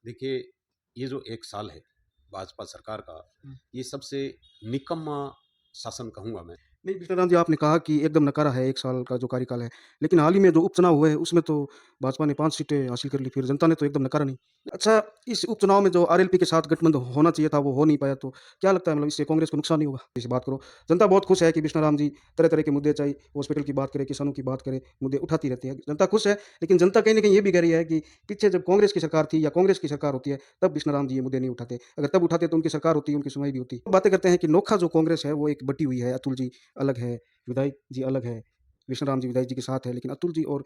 देखिए, ये जो 1 साल है भाजपा सरकार का, हुँ। ये सबसे निकम्मा शासन कहूँगा मैं। नहीं, विष्णुराम जी आपने कहा कि एकदम नकारा है 1 साल का जो कार्यकाल है। लेकिन हाल ही में जो उपचुनाव हुए हैं उसमें तो भाजपा ने 5 सीटें हासिल कर ली, फिर जनता ने तो एकदम नकारा नहीं। अच्छा, इस उपचुनाव में जो आरएलपी के साथ गठबंधन होना चाहिए था वो हो नहीं पाया, तो क्या लगता है मतलब इससे कांग्रेस को नुकसान नहीं होगा? इस बात करो। जनता बहुत खुश है कि विष्णुराम जी तरह-तरह के मुद्दे चाहे हॉस्पिटल की बात करें, किसानों की बात करें, मुद्दे उठाती रहती है। जनता खुश है, लेकिन जनता कहीं न कहीं ये भी कह रही है कि पीछे जब कांग्रेस की सरकार थी या कांग्रेस की सरकार होती है, तब विष्णुराम जी ये मुद्दे नहीं उठाते। अगर तब उठाते तो उनकी सरकार होती, उनकी सुनवाई भी होती। बातें करते हैं कि नोखा जो कांग्रेस है वो एक बटी हुई है, अतुल जी अलग है, विधायक जी अलग है, विष्णुराम जी विधायक जी के साथ है, लेकिन अतुल जी और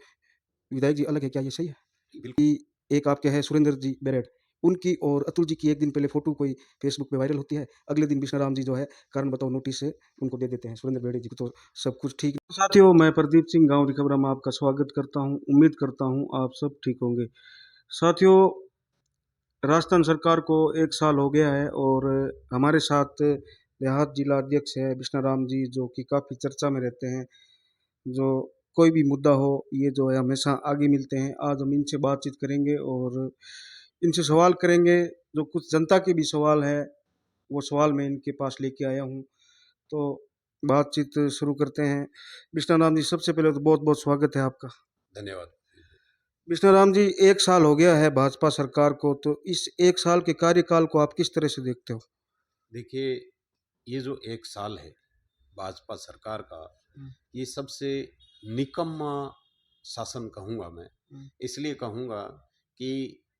विधायक जी अलग है, क्या ये सही है? बिल्कुल, कि एक आपके हैं सुरेंद्र जी बेरेड, उनकी और अतुल जी की एक दिन पहले फ़ोटो कोई फ़ेसबुक पे वायरल होती है, अगले दिन विष्णुराम जी जो है कारण बताओ नोटिस से उनको दे देते हैं, सुरेंद्र बेरेड जी को, तो सब कुछ ठीक है। साथियों, मैं प्रदीप सिंह गाँव रिखबरा में आपका स्वागत करता हूँ, उम्मीद करता हूँ आप सब ठीक होंगे। साथियों, राजस्थान सरकार को 1 साल हो गया है और हमारे साथ देहात जिला अध्यक्ष है विष्णुराम जी, जो कि काफ़ी चर्चा में रहते हैं। जो कोई भी मुद्दा हो, ये जो है हमेशा आगे मिलते हैं। आज हम इनसे बातचीत करेंगे और इनसे सवाल करेंगे, जो कुछ जनता के भी सवाल हैं, वो सवाल मैं इनके पास लेके आया हूँ। तो बातचीत शुरू करते हैं। विष्णुराम जी, सबसे पहले तो बहुत-बहुत स्वागत है आपका। धन्यवाद। विष्णुराम जी, 1 साल हो गया है भाजपा सरकार को, तो इस 1 साल के कार्यकाल को आप किस तरह से देखते हो? देखिए, ये जो 1 साल है भाजपा सरकार का, हुँ, ये सबसे निकम्मा शासन कहूँगा मैं। हुँ, इसलिए कहूँगा कि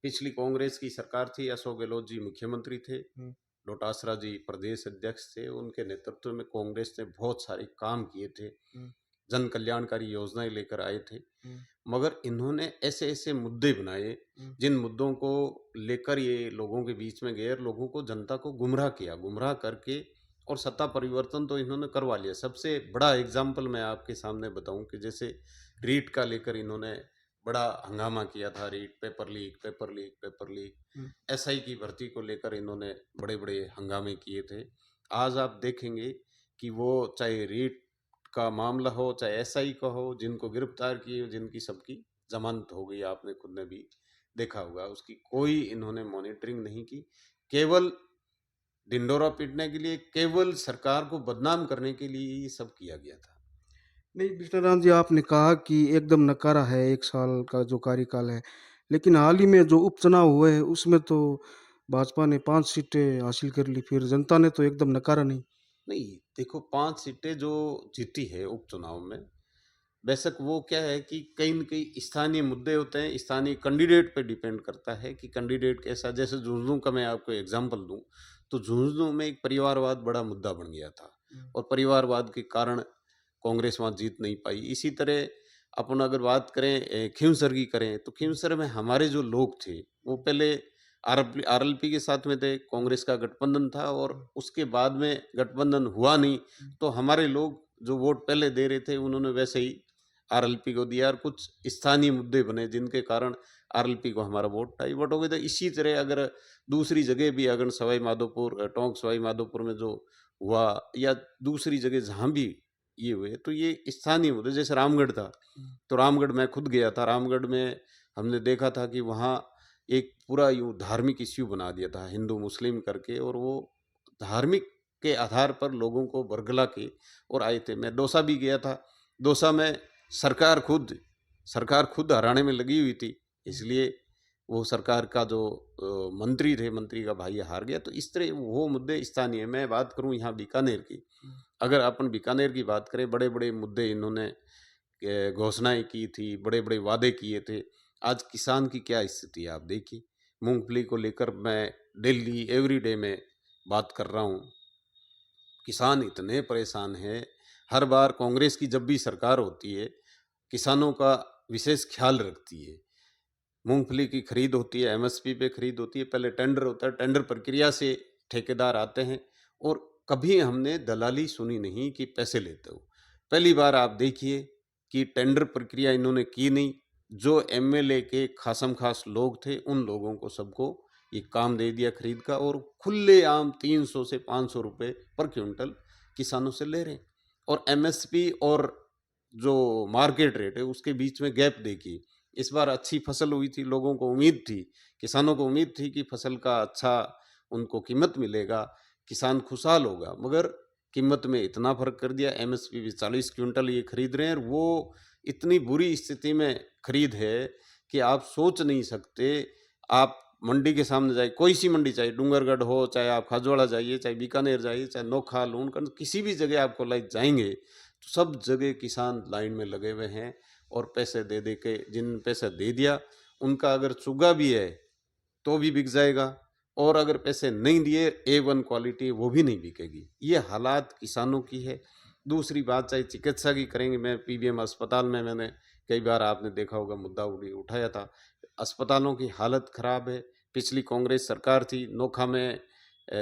पिछली कांग्रेस की सरकार थी, अशोक गहलोत जी मुख्यमंत्री थे, हुँ, डोटासरा जी प्रदेश अध्यक्ष थे। उनके नेतृत्व में कांग्रेस ने बहुत सारे काम किए थे, हुँ, जन कल्याणकारी योजनाएँ लेकर आए थे। हुँ, मगर इन्होंने ऐसे-ऐसे मुद्दे बनाए, हुँ, जिन मुद्दों को लेकर ये लोगों के बीच में गए और लोगों को, जनता को गुमराह किया। गुमराह करके और सत्ता परिवर्तन तो इन्होंने करवा लिया। सबसे बड़ा एग्ज़ाम्पल मैं आपके सामने बताऊँ कि जैसे रीट का लेकर इन्होंने बड़ा हंगामा किया था। REET, paper leak, paper leak, paper leak. हुँ, एसआई की भर्ती को लेकर इन्होंने बड़े-बड़े हंगामे किए थे। आज आप देखेंगे कि वो चाहे रीट का मामला हो, चाहे एसआई का हो, जिनको गिरफ्तार किए, जिनकी सबकी ज़मानत हो गई, आपने खुद ने भी देखा होगा। उसकी कोई इन्होंने मॉनिटरिंग नहीं की। केवल ढिंढोरा पीटने के लिए, केवल सरकार को बदनाम करने के लिए ये सब किया गया था। नहीं, विष्णुराम जी आपने कहा कि एकदम नकारा है 1 साल का जो कार्यकाल है। लेकिन हाल ही में जो उपचुनाव हुए हैं उसमें तो भाजपा ने 5 सीटें हासिल कर ली, फिर जनता ने तो एकदम नकारा नहीं। नहीं, देखो 5 सीटें जो जीती है उपचुनाव में, बेशक वो क्या है कि कहीं न कहीं स्थानीय मुद्दे होते हैं, स्थानीय कैंडिडेट पे डिपेंड करता है कि कैंडिडेट कैसा। जैसे झुंझुनू का मैं आपको एग्ज़ाम्पल दूँ, तो झुंझुनू में एक परिवारवाद बड़ा मुद्दा बन गया था हुँ, और परिवारवाद के कारण कांग्रेस वहाँ जीत नहीं पाई। इसी तरह अपन अगर बात करें खींवसर की करें, तो हुँ, खींवसर में हमारे जो लोग थे, वो पहले आरएलपी के साथ में थे, कांग्रेस का गठबंधन था और हुँ, उसके बाद में गठबंधन हुआ नहीं, हुँ, तो हमारे लोग जो वोट पहले दे रहे थे, उन्होंने वैसे ही आरएलपी को दिया और कुछ स्थानीय मुद्दे बने जिनके कारण आरएलपी को हमारा वोट डाइवर्ट हो गया था। इसी तरह अगर दूसरी जगह भी, अगर सवाई माधोपुर टोंक सवाई माधोपुर में जो हुआ या दूसरी जगह जहाँ भी ये हुए, तो ये स्थानीय मुद्दे। जैसे रामगढ़ था, हुँ, तो रामगढ़ मैं खुद गया था। रामगढ़ में हमने देखा था कि वहाँ एक पूरा यूँ धार्मिक इश्यू बना दिया था, हिंदू-मुस्लिम करके, और वो धार्मिक के आधार पर लोगों को बरगला के और आए थे। मैं दौसा भी गया था। दौसा में सरकार खुद सरकार खुद हराने में लगी हुई थी, हुँ, इसलिए वो सरकार का जो मंत्री थे, मंत्री का भाई हार गया। तो इस तरह वो मुद्दे स्थानीय। मैं बात करूँ यहाँ बीकानेर की, हुँ, अगर अपन बीकानेर की बात करें, बड़े-बड़े मुद्दे इन्होंने घोषणाएँ की थी, बड़े-बड़े वादे किए थे। आज किसान की क्या स्थिति है आप देखिए। मूँगफली को लेकर मैं डेली एवरीडे में बात कर रहा हूँ। किसान इतने परेशान हैं, हर बार कांग्रेस की जब भी सरकार होती है, किसानों का विशेष ख़्याल रखती है। मूँगफली की खरीद होती है, एमएसपी पे खरीद होती है, पहले टेंडर होता है, टेंडर प्रक्रिया से ठेकेदार आते हैं और कभी हमने दलाली सुनी नहीं कि पैसे लेते हो। पहली बार आप देखिए कि टेंडर प्रक्रिया इन्होंने की नहीं, जो एमएलए के खासम-खास लोग थे, उन लोगों को सबको ये काम दे दिया खरीद का और खुलेआम 300 से ₹500 पर क्विंटल किसानों से ले रहे हैं। और एमएसपी और जो मार्केट रेट है, उसके बीच में गैप देखिए। इस बार अच्छी फसल हुई थी, लोगों को उम्मीद थी, किसानों को उम्मीद थी कि फसल का अच्छा उनको कीमत मिलेगा, किसान खुशहाल होगा, मगर कीमत में इतना फ़र्क कर दिया, एमएसपी भी 40 क्विंटल ये खरीद रहे हैं और वो इतनी बुरी स्थिति में खरीद है कि आप सोच नहीं सकते। आप मंडी के सामने जाइए, कोई सी मंडी, चाहे डूंगरगढ़ हो, चाहे आप खाजवाड़ा जाइए, चाहे बीकानेर जाइए, चाहे नोखा, लूणकंद, किसी भी जगह आपको लाइक जाएंगे तो सब जगह किसान लाइन में लगे हुए हैं और पैसे दे दे के, जिन पैसे दे दिया उनका अगर चुगा भी है तो भी बिक जाएगा, और अगर पैसे नहीं दिए A1 क्वालिटी वो भी नहीं बिकेगी। ये हालात किसानों की है। दूसरी बात चाहे चिकित्सा की करेंगे, मैं पीबीएम अस्पताल में मैंने कई बार आपने देखा होगा मुद्दा उठाया था, अस्पतालों की हालत खराब है। पिछली कांग्रेस सरकार थी, नोखा में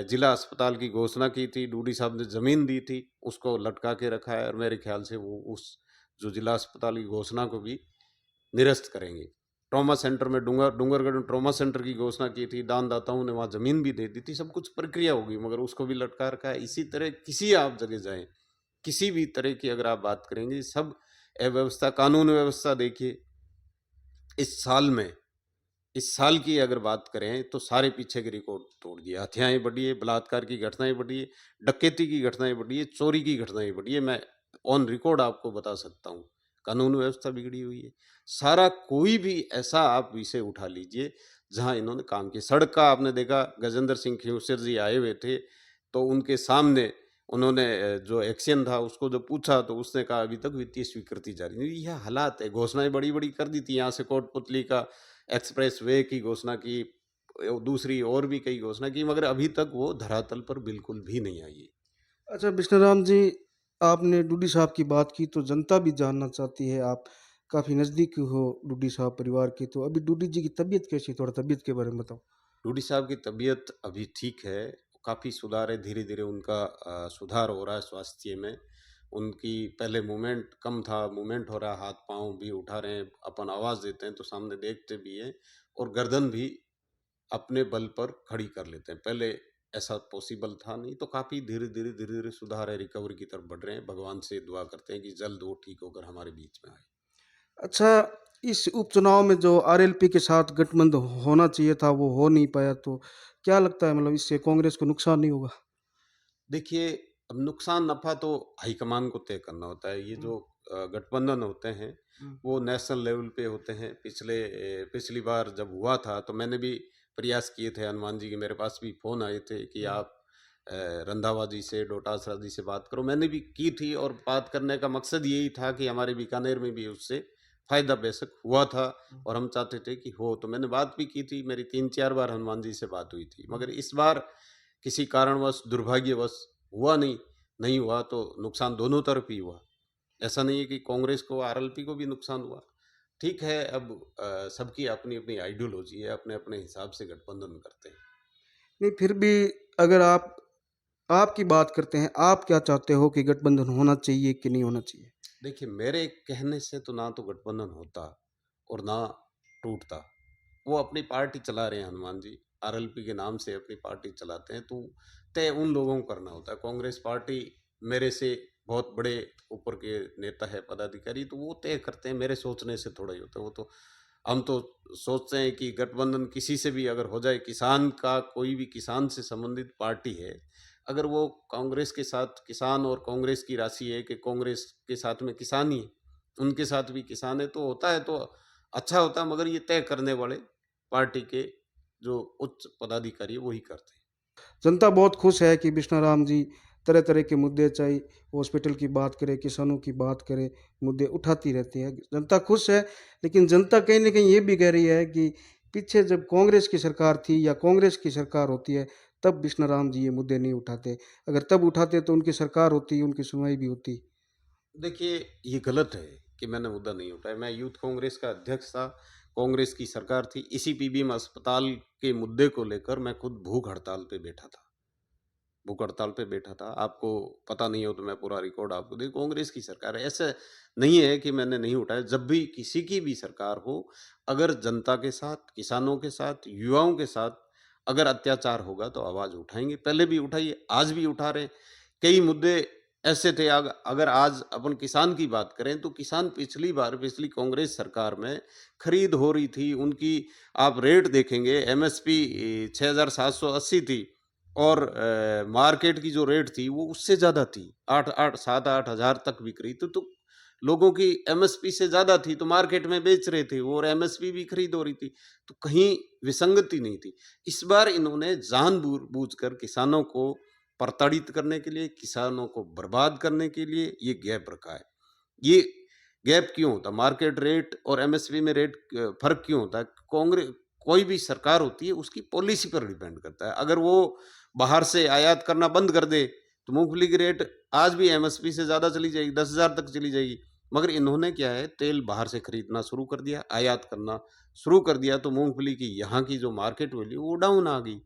जिला अस्पताल की घोषणा की थी, डूडी साहब ने जमीन दी थी, उसको लटका के रखा है और मेरे ख्याल से वो उस जो जिला अस्पताल की घोषणा को भी निरस्त करेंगे। ट्रॉमा सेंटर में डूंगरगढ़ में ट्रॉमा सेंटर की घोषणा की थी, दानदाताओं ने वहाँ ज़मीन भी दे दी थी, सब कुछ प्रक्रिया होगी, मगर उसको भी लटका रखा है। इसी तरह किसी आप जगह जाएं, किसी भी तरह की अगर आप बात करेंगे, सब अव्यवस्था, कानून व्यवस्था देखिए, इस साल में, इस साल की अगर बात करें तो सारे पीछे के रिकॉर्ड तोड़ दिए। हत्याएं बढ़ी है, बलात्कार की घटनाएं बढ़ी है, डकैती की घटनाएं बढ़ी है, चोरी की घटनाएं बढ़ी है, मैं ऑन रिकॉर्ड आपको बता सकता हूँ। कानून व्यवस्था बिगड़ी हुई है। सारा कोई भी ऐसा आप विषय उठा लीजिए जहां इन्होंने काम किया। सड़क का आपने देखा, गजेंद्र सिंह खींवसर जी आए हुए थे तो उनके सामने उन्होंने जो एक्शन था उसको जब पूछा तो उसने कहा अभी तक वित्तीय स्वीकृति जारी नहीं। यह हालात है। घोषणाएं बड़ी बड़ी कर दी थी, यहाँ से कोटपुतली का एक्सप्रेस वे की घोषणा की, दूसरी और भी कई घोषणा की, मगर अभी तक वो धरातल पर बिल्कुल भी नहीं आई है। अच्छा विष्णुराम जी, आपने डूडी साहब की बात की तो जनता भी जानना चाहती है, आप काफ़ी नज़दीक हो डूडी साहब परिवार के, तो अभी डूडी जी की तबीयत कैसी है? थोड़ा तबीयत के बारे में बताओ। रूडी साहब की तबीयत अभी ठीक है, काफ़ी सुधार है, धीरे धीरे उनका सुधार हो रहा है स्वास्थ्य में। उनकी पहले मूवमेंट कम था, मूवमेंट हो रहा है, हाथ पाँव भी उठा रहे हैं, अपन आवाज़ देते हैं तो सामने देखते भी हैं, और गर्दन भी अपने बल पर खड़ी कर लेते हैं। पहले ऐसा पॉसिबल था नहीं, तो काफ़ी धीरे धीरे सुधार है, रिकवरी की तरफ बढ़ रहे हैं। भगवान से दुआ करते हैं कि जल्द वो ठीक होकर हमारे बीच में आए। अच्छा, इस उपचुनाव में जो आरएलपी के साथ गठबंधन होना चाहिए था, वो हो नहीं पाया, तो क्या लगता है मतलब इससे कांग्रेस को नुकसान नहीं होगा? देखिए, अब नुकसान नफ़ा तो हाईकमान को तय करना होता है। ये हुँ, जो गठबंधन होते हैं, हुँ, वो नेशनल लेवल पे होते हैं। पिछली बार जब हुआ था तो मैंने भी प्रयास किए थे, हनुमान जी के मेरे पास भी फ़ोन आए थे कि हुँ, आप रंधावा जी से, डोटासरा जी से बात करो। मैंने भी की थी और बात करने का मकसद यही था कि हमारे बीकानेर में भी उससे फ़ायदा बेशक हुआ था हुँ, और हम चाहते थे कि हो। तो मैंने बात भी की थी, मेरी 3-4 बार हनुमान जी से बात हुई थी। हुँ। मगर इस बार किसी कारणवश, दुर्भाग्यवश हुआ नहीं। नहीं हुआ तो नुकसान दोनों तरफ ही हुआ। ऐसा नहीं है कि कांग्रेस को, आरएलपी को भी नुकसान हुआ। ठीक है, अब सबकी अपनी-अपनी आइडियोलॉजी है, अपने-अपने हिसाब से गठबंधन करते हैं। नहीं फिर भी अगर आप आपकी बात करते हैं, आप क्या चाहते हो कि गठबंधन होना चाहिए कि नहीं होना चाहिए? देखिए, मेरे कहने से तो ना तो गठबंधन होता और ना टूटता। वो अपनी पार्टी चला रहे हैं हनुमान जी, आरएलपी के नाम से अपनी पार्टी चलाते हैं, तो तय उन लोगों को करना होता है। कांग्रेस पार्टी मेरे से बहुत बड़े ऊपर के नेता है, पदाधिकारी, तो वो तय करते हैं, मेरे सोचने से थोड़ा ही होता है। वो तो हम तो सोचते हैं कि गठबंधन किसी से भी अगर हो जाए, किसान का कोई भी किसान से संबंधित पार्टी है, अगर वो कांग्रेस के साथ, किसान और कांग्रेस की राशि है कि कांग्रेस के साथ में किसान ही है, उनके साथ भी किसान है, तो होता है तो अच्छा होता है, मगर ये तय करने वाले पार्टी के जो उच्च पदाधिकारी है, वही करते हैं। जनता बहुत खुश है कि विष्णुराम जी तरह-तरह के मुद्दे चाहे हॉस्पिटल की बात करें, किसानों की बात करें, मुद्दे उठाती रहती है। जनता खुश है, लेकिन जनता कहीं न कहीं ये भी कह रही है कि पीछे जब कांग्रेस की सरकार थी या कांग्रेस की सरकार होती है, तब विष्णुराम जी ये मुद्दे नहीं उठाते। अगर तब उठाते तो उनकी सरकार होती, उनकी सुनवाई भी होती। देखिए, ये गलत है कि मैंने मुद्दा नहीं उठाया। मैं यूथ कांग्रेस का अध्यक्ष था, कांग्रेस की सरकार थी, इसी पीबीएम अस्पताल के मुद्दे को लेकर मैं खुद भूख हड़ताल पे बैठा था। भूख हड़ताल पे बैठा था। आपको पता नहीं हो तो मैं पूरा रिकॉर्ड आपको दे, कांग्रेस की सरकार है। ऐसा नहीं है कि मैंने नहीं उठाया। जब भी किसी की भी सरकार हो, अगर जनता के साथ, किसानों के साथ, युवाओं के साथ अगर अत्याचार होगा तो आवाज़ उठाएँगे। पहले भी उठाई है, आज भी उठा रहे हैं। कई मुद्दे ऐसे थे। अगर आज अपन किसान की बात करें तो किसान पिछली बार पिछली कांग्रेस सरकार में खरीद हो रही थी उनकी। आप रेट देखेंगे, एमएसपी 6,780 थी और मार्केट की जो रेट थी वो उससे ज्यादा थी, 8-8 7-8 हजार तक बिक रही। तो लोगों की एमएसपी से ज्यादा थी तो मार्केट में बेच रहे थे वो, और एमएसपी भी खरीद हो रही थी। तो कहीं विसंगति नहीं थी। इस बार इन्होंने जानबूझकर किसानों को प्रताड़ित करने के लिए, किसानों को बर्बाद करने के लिए ये गैप रखा है। ये गैप क्यों होता है? मार्केट रेट और एमएसपी में रेट फर्क क्यों होता है? कांग्रेस कोई भी सरकार होती है उसकी पॉलिसी पर डिपेंड करता है। अगर वो बाहर से आयात करना बंद कर दे तो मूंगफली की रेट आज भी एमएसपी से ज्यादा चली जाएगी, 10,000 तक चली जाएगी। मगर इन्होंने क्या है, तेल बाहर से खरीदना शुरू कर दिया, आयात करना शुरू कर दिया, तो मूंगफली की यहाँ की जो मार्केट वैल्यू वो डाउन आ गई।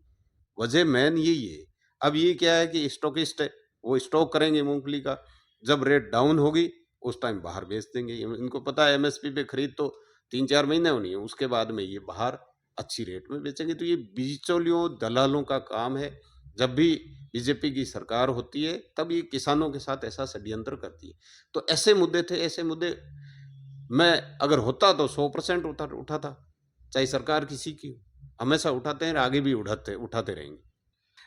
वजह मेन यही है। अब ये क्या है कि स्टॉकिस्ट है, वो स्टॉक करेंगे मूंगफली का, जब रेट डाउन होगी उस टाइम बाहर बेच देंगे। इनको पता है एमएसपी पे खरीद तो 3-4 महीने होनी है, उसके बाद में ये बाहर अच्छी रेट में बेचेंगे। तो ये बिचौलियों दलालों का काम है। जब भी बीजेपी की सरकार होती है तब ये किसानों के साथ ऐसा षड्यंत्र करती है। तो ऐसे मुद्दे थे, ऐसे मुद्दे मैं अगर होता तो 100% उठाता, चाहे सरकार किसी की हो। हमेशा उठाते हैं और आगे भी उठाते रहेंगे।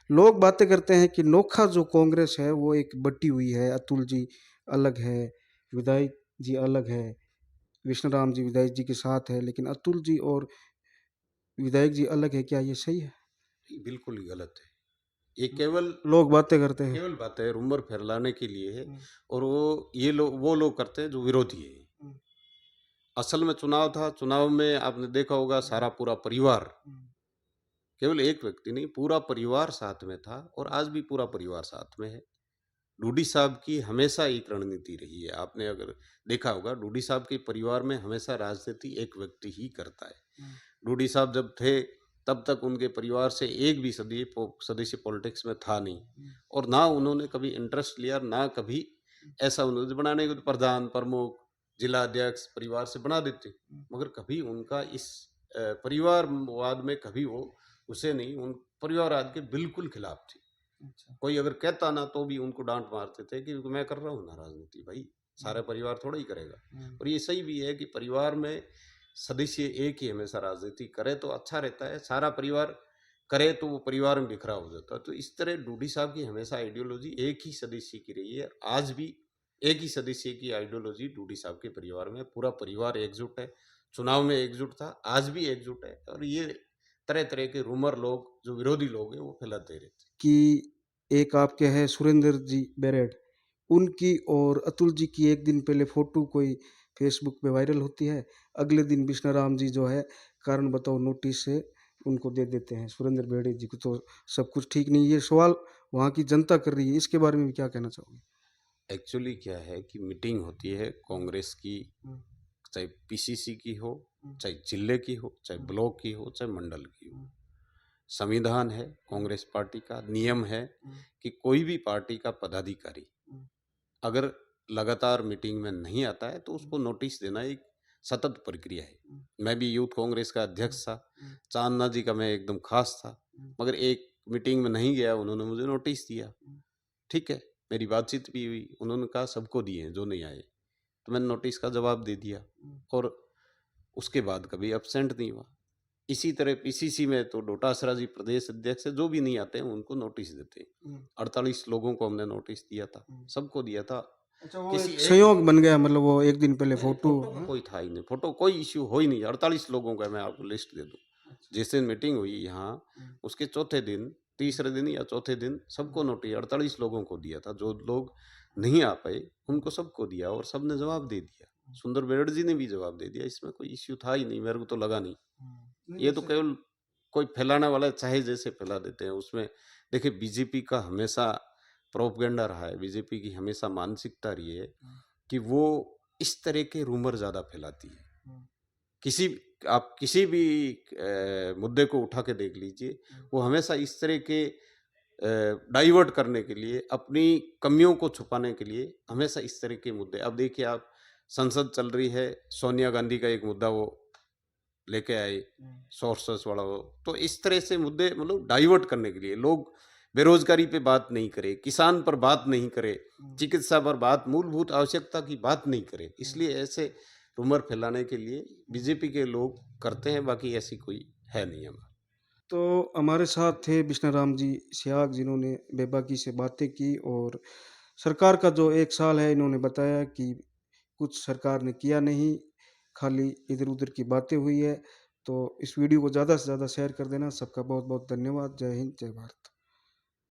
लोग बातें करते हैं कि नोखा जो कांग्रेस है वो एक बटी हुई है, अतुल जी अलग है, विधायक जी अलग है, विष्णुराम जी विधायक जी के साथ है, लेकिन अतुल जी और विधायक जी अलग है, क्या ये सही है? बिल्कुल ही गलत है। ये केवल लोग बातें करते हैं। केवल बात है, रूमर फैलाने के लिए है। हम्म, और वो लोग करते हैं जो विरोधी है। हम्म, असल में चुनाव था, चुनाव में आपने देखा होगा सारा पूरा परिवार, हम्म, केवल एक व्यक्ति नहीं, पूरा परिवार साथ में था और आज भी पूरा परिवार साथ में है। डूडी साहब की हमेशा एक रणनीति रही है। आपने अगर देखा होगा, डूडी साहब के परिवार में हमेशा राजनीति एक व्यक्ति ही करता है। हम्म, डूडी साहब जब थे तब तक उनके परिवार से एक भी सदस्य पॉलिटिक्स में था नहीं, हम्म, और ना उन्होंने कभी इंटरेस्ट लिया, ना कभी ऐसा उन्होंने बनाने को तो प्रधान प्रमुख जिला अध्यक्ष परिवार से बना देते, हम्म, मगर कभी उनका इस परिवारवाद में कभी वो उसे नहीं, उन परिवारवाद के बिल्कुल खिलाफ थे। अच्छा, कोई अगर कहता ना तो भी उनको डांट मारते थे कि मैं कर रहा हूँ ना राजनीति, भाई सारा हम्म, परिवार थोड़ा ही करेगा। हम्म, और ये सही भी है कि परिवार में सदस्य एक ही हमेशा राजनीति करे तो अच्छा रहता है, सारा परिवार करे तो वो परिवार में बिखरा हो जाता है। तो इस तरह डूडी साहब की हमेशा आइडियोलॉजी एक ही सदस्य की रही है। आज भी एक ही सदस्य की आइडियोलॉजी डूडी साहब के परिवार में, पूरा परिवार एकजुट है। चुनाव में एकजुट था, आज भी एकजुट है। और ये तरह तरह के रूमर लोग जो विरोधी लोग हैं वो फैलाते रहते हैं। कि एक आपके हैं सुरेंद्र जी बेरेड, उनकी और अतुल जी की एक दिन पहले फोटो कोई फेसबुक पे वायरल होती है, अगले दिन विष्णुराम जी जो है कारण बताओ नोटिस से उनको दे देते हैं सुरेंद्र बेड़े जी को। तो सब कुछ ठीक नहीं, ये सवाल वहाँ की जनता कर रही है, इसके बारे में भी क्या कहना चाहोगे? एक्चुअली क्या है कि मीटिंग होती है कांग्रेस की, हम्म, चाहे पीसीसी की हो, हम्म, चाहे जिले की हो, चाहे हम्म, ब्लॉक की हो, चाहे मंडल की हो। हम्म, संविधान है, कांग्रेस पार्टी का नियम है हम्म, कि कोई भी पार्टी का पदाधिकारी हम्म, अगर लगातार मीटिंग में नहीं आता है तो हम्म, उसको नोटिस देना एक सतत प्रक्रिया है। हम्म, मैं भी यूथ कांग्रेस का अध्यक्ष था, हम्म, चांदना जी का मैं एकदम खास था, हम्म, मगर एक मीटिंग में नहीं गया, उन्होंने मुझे नोटिस दिया। हम्म, ठीक है, मेरी बातचीत भी हुई, उन्होंने कहा सबको दिए हैं जो नहीं आए, तो मैंने नोटिस का जवाब दे दिया। हम्म, और उसके बाद कभी एब्सेंट नहीं हुआ। इसी तरह पीसीसी में तो डोटासरा जी प्रदेश अध्यक्ष है, जो भी नहीं आते हैं उनको नोटिस देते हैं। हम्म, 48 लोगों को हमने नोटिस दिया था, हम्म। सबको दिया था। अच्छा, वो किसी एक एक संयोग बन गया, मतलब वो एक दिन पहले नहीं, फोटो। फोटो का हाँ? कोई था ही नहीं, फोटो कोई इश्यू हो ही नहीं। 48 लोगों का मैं आपको लिस्ट दे दूं। अच्छा, जिस दिन मीटिंग हुई यहाँ, हम्म, उसके चौथे दिन, हम्म, तीसरे दिन या चौथे दिन सबको हम्म, नोटिस 48 लोगों को दिया था। जो लोग नहीं आ पाए हम्म, उनको सबको दिया और सबने जवाब दे दिया। हम्म, सुंदर बेरड़ जी ने भी जवाब दे दिया, इसमें कोई इश्यू था ही नहीं, मेरे को तो लगा नहीं। नहीं ये तो जैसे। केवल कोई फैलाने वाला चाहे जैसे फैला देते हैं उसमें। देखिए, बीजेपी का हमेशा प्रोपगेंडा रहा है, बीजेपी की हमेशा मानसिकता रही है हम्म, कि वो इस तरह के रूमर ज्यादा फैलाती है। हम्म, किसी आप किसी भी मुद्दे को उठा के देख लीजिए, हम्म, वो हमेशा इस तरह के डाइवर्ट करने के लिए, अपनी कमियों को छुपाने के लिए हमेशा इस तरह के मुद्दे। अब देखिए आप, संसद चल रही है, सोनिया गांधी का एक मुद्दा वो लेके आए, हम्म, सोर्सेस वाला वो। तो इस तरह से मुद्दे मतलब डाइवर्ट करने के लिए लोग बेरोजगारी पे बात नहीं करे, किसान पर बात नहीं करे, चिकित्सा पर बात, मूलभूत आवश्यकता की बात नहीं करे। इसलिए ऐसे रूमर फैलाने के लिए बीजेपी के लोग करते हैं, बाकी ऐसी कोई है नहीं हमारा। तो हमारे साथ थे बिश्नाराम जी स्याग, जिन्होंने बेबाकी से बातें की और सरकार का जो 1 साल है, इन्होंने बताया कि कुछ सरकार ने किया नहीं, खाली इधर-उधर की बातें हुई है। तो इस वीडियो को ज़्यादा से ज़्यादा शेयर कर देना। सबका बहुत-बहुत धन्यवाद। जय हिंद, जय भारत।